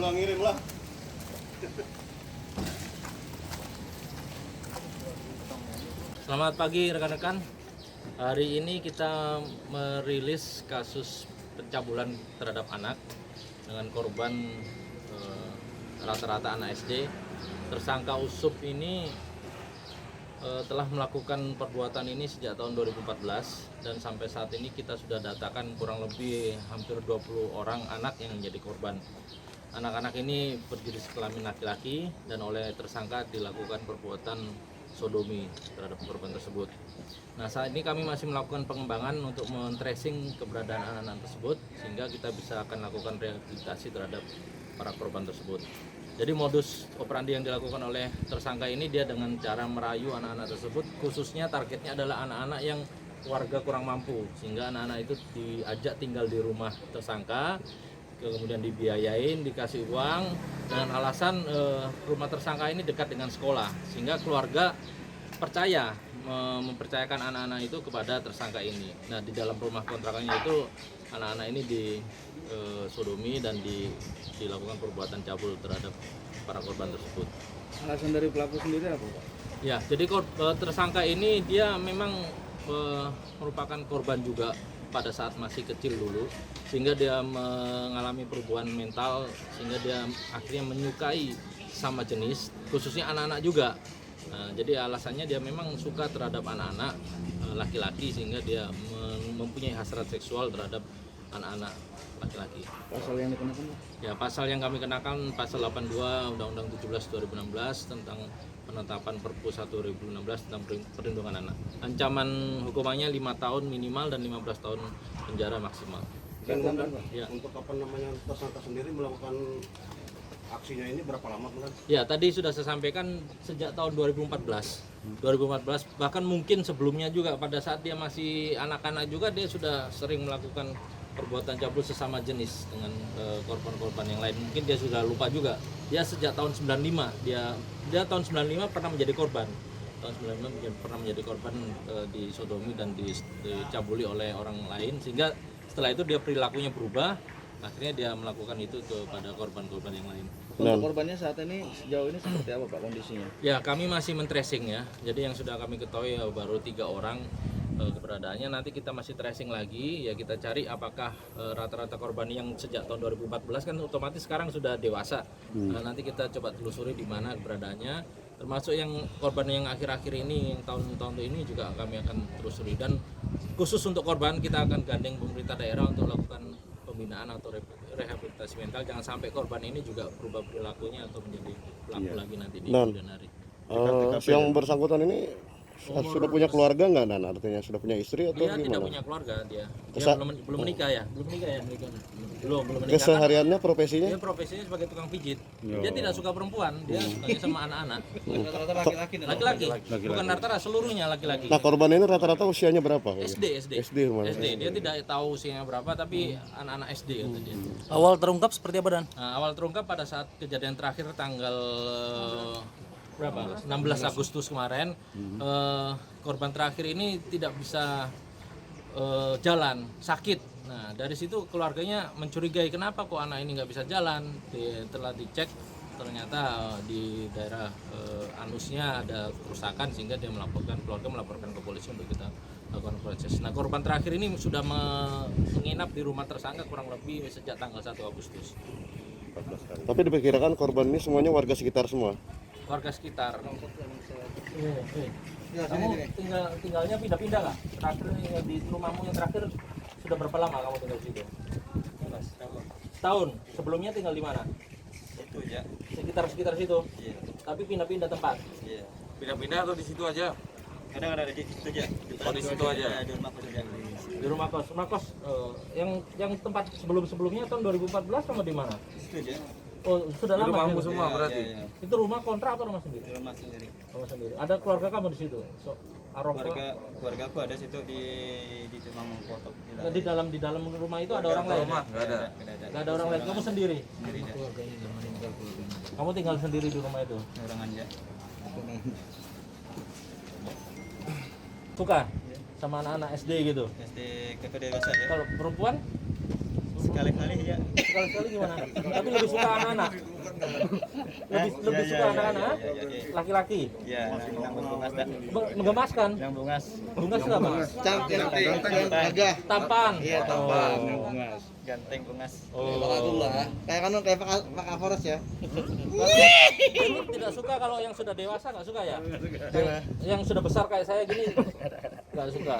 Lu ngirim lah. Selamat pagi rekan-rekan. Hari ini kita merilis kasus pencabulan terhadap anak dengan korban rata-rata anak SD. Tersangka Usup ini telah melakukan perbuatan ini sejak tahun 2014 dan sampai saat ini kita sudah datakan kurang lebih hampir 20 orang anak yang menjadi korban. Anak-anak ini berjenis kelamin laki-laki dan oleh tersangka dilakukan perbuatan sodomi terhadap korban tersebut. Nah, saat ini kami masih melakukan pengembangan untuk men-tracing keberadaan anak-anak tersebut sehingga kita bisa akan lakukan rehabilitasi terhadap para korban tersebut. Jadi modus operandi yang dilakukan oleh tersangka ini dia dengan cara merayu anak-anak tersebut, khususnya targetnya adalah anak-anak yang warga kurang mampu, sehingga anak-anak itu diajak tinggal di rumah tersangka, kemudian dibiayain, dikasih uang dengan alasan rumah tersangka ini dekat dengan sekolah, sehingga keluarga percaya mempercayakan anak-anak itu kepada tersangka ini. Nah, di dalam rumah kontrakannya itu anak-anak ini disodomi dan dilakukan perbuatan cabul terhadap para korban tersebut. Alasan dari pelaku sendiri apa, Pak? Ya, jadi tersangka ini dia memang merupakan korban juga pada saat masih kecil dulu, sehingga dia mengalami perubahan mental, sehingga dia akhirnya menyukai sama jenis, khususnya anak-anak juga. Nah, jadi alasannya dia memang suka terhadap anak-anak laki-laki, sehingga dia mempunyai hasrat seksual terhadap anak-anak laki-laki. Pasal yang dikenakan, Pak? Ya, pasal yang kami kenakan pasal 82 Undang-Undang 17 2016 tentang penetapan Perpu 1 2016 tentang perlindungan anak. Ancaman hukumannya 5 tahun minimal dan 15 tahun penjara maksimal. Dan Ya. untuk tersangka sendiri melakukan aksinya ini berapa lama kan? Ya, tadi sudah saya sampaikan sejak tahun 2014 bahkan mungkin sebelumnya juga pada saat dia masih anak-anak juga dia sudah sering melakukan perbuatan cabul sesama jenis dengan korban-korban yang lain. Mungkin dia sudah lupa juga. Dia sejak tahun 95 dia tahun 95 pernah menjadi korban. Tahun 95 pernah menjadi korban disodomi dan dicabuli oleh orang lain, sehingga setelah itu dia perilakunya berubah. Akhirnya dia melakukan itu kepada korban-korban yang lain. Untuk korbannya saat ini sejauh ini seperti apa, Pak, kondisinya? Ya, kami masih men-tracing ya. Jadi yang sudah kami ketahui baru 3 orang keberadaannya. Nanti kita masih tracing lagi, ya kita cari apakah rata-rata korban yang sejak tahun 2014 kan otomatis sekarang sudah dewasa. Nah, nanti kita coba telusuri di mana keberadaannya. Termasuk yang korban yang akhir-akhir ini, yang tahun-tahun ini juga kami akan telusuri. Dan khusus untuk korban kita akan gandeng pemerintah daerah untuk melakukan pembinaan atau rehabilitasi mental, jangan sampai korban ini juga berubah perilakunya atau menjadi pelaku lagi nanti di kemudian hari. Yang bersangkutan ini sudah punya keluarga nggak, Nan? Artinya sudah punya istri atau Dia tidak gimana? punya keluarga, dia belum menikah ya, belum menikah. Kesehariannya profesinya? Dia profesinya sebagai tukang pijit. Dia tidak suka perempuan, dia sukanya sama anak-anak. Rata-rata laki-laki. Laki-laki, bukan rata-rata, seluruhnya laki-laki. Nah, korban ini rata-rata usianya berapa? SD. Mana? Dia tidak tahu usianya berapa, tapi anak-anak SD kata dia. Awal terungkap seperti apa, Dan? Nah, awal terungkap pada saat kejadian terakhir tanggal berapa? 16 Agustus kemarin. Korban terakhir ini tidak bisa jalan, sakit. Nah, dari situ keluarganya mencurigai kenapa kok anak ini nggak bisa jalan. Setelah dicek ternyata di daerah anusnya ada kerusakan, sehingga dia keluarga melaporkan ke polisi untuk kita lakukan proses. Nah, korban terakhir ini sudah menginap di rumah tersangka kurang lebih sejak tanggal 1 Agustus. Tapi diperkirakan korban ini semuanya warga sekitar semua. Warga sekitar. Kamu tinggalnya pindah-pindah nggak? Terakhir di rumahmu yang terakhir sudah berapa lama kamu tinggal di situ? Setahun. Sebelumnya tinggal di mana? Itu ya. Sekitar situ. Iya. Tapi pindah-pindah tempat. Iya. Pindah-pindah atau di situ aja? Kadang ada di situ aja. Oh, di situ aja. Di rumah kos aja. Di rumah kos. Yang tempat sebelumnya tahun 2014 sama di mana? Di situ aja. Oh, sudah Di lama. rumahmu gitu? semua berarti? Iya. Itu rumah kontrak atau rumah sendiri? Rumah sendiri. Rumah sendiri. Ada keluarga kamu di situ? Keluarga aku ada situ di Temang Potok. Di dalam rumah itu ada orang lain? Rumah nggak ada. Nggak ada orang lain. Kamu sendiri? Sendiri aja. Kamu tinggal sendiri di rumah itu? Orang aja. Suka sama anak-anak SD gitu? SD kakak dewasa ya. Kalau perempuan? sekali-kali ya. Sekali-sekali gimana? Tapi lebih suka anak-anak. Lebih suka anak-anak. Laki-laki. Ya, yang bungas dah. Menggemaskan. Yang bungas. Bungas itu apa? Gagah. Tampan. Iya, tampan. Oh. Ganteng bungas. Oh. Kayak Pak Kapolres ya. Ini tidak suka kalau yang sudah dewasa, nggak suka ya? Yang sudah besar kayak saya gini nggak suka.